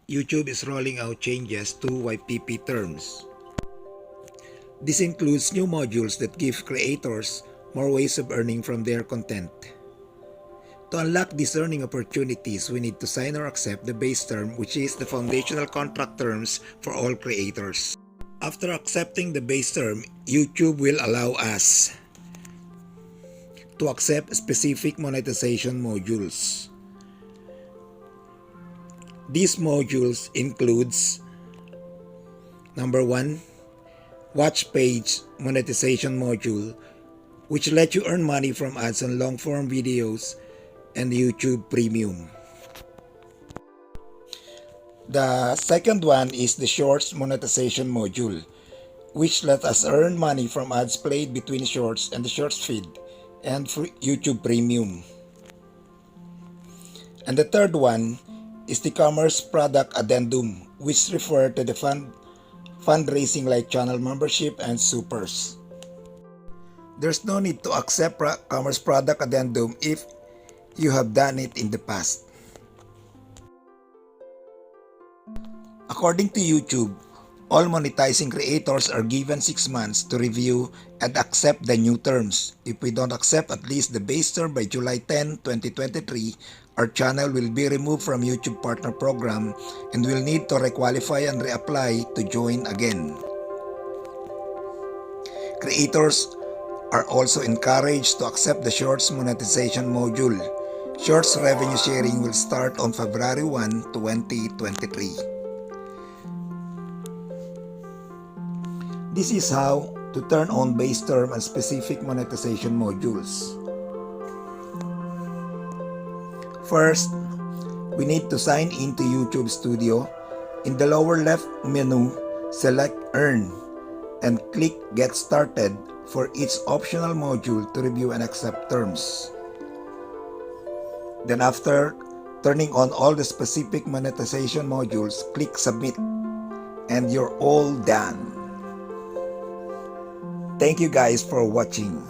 YouTube is rolling out changes to YPP terms. This includes new modules that give creators more ways of earning from their content. To unlock these earning opportunities, we need to sign or accept the base term, which is the foundational contract terms for all creators. After accepting the base term, YouTube will allow us to accept specific monetization modules. These modules includes number 1, watch page monetization module, which lets you earn money from ads on long-form videos and YouTube Premium. The second one is the shorts monetization module, which lets us earn money from ads played between shorts and the shorts feed and for YouTube Premium. And the third one is the commerce product addendum, which refer to the fundraising like channel membership and supers. There's no need to accept commerce product addendum if you have done it in the past. According to YouTube, all monetizing creators are given 6 months to review and accept the new terms. If we don't accept at least the base term by July 10, 2023, our channel will be removed from YouTube Partner Program and will need to requalify and reapply to join again. Creators are also encouraged to accept the Shorts monetization module. Shorts revenue sharing will start on February 1, 2023. This is how to turn on base term and specific monetization modules. First, we need to sign into YouTube Studio. In the lower left menu, select Earn and click Get Started for each optional module to review and accept terms. Then after turning on all the specific monetization modules, click Submit and you're all done. Thank you guys for watching.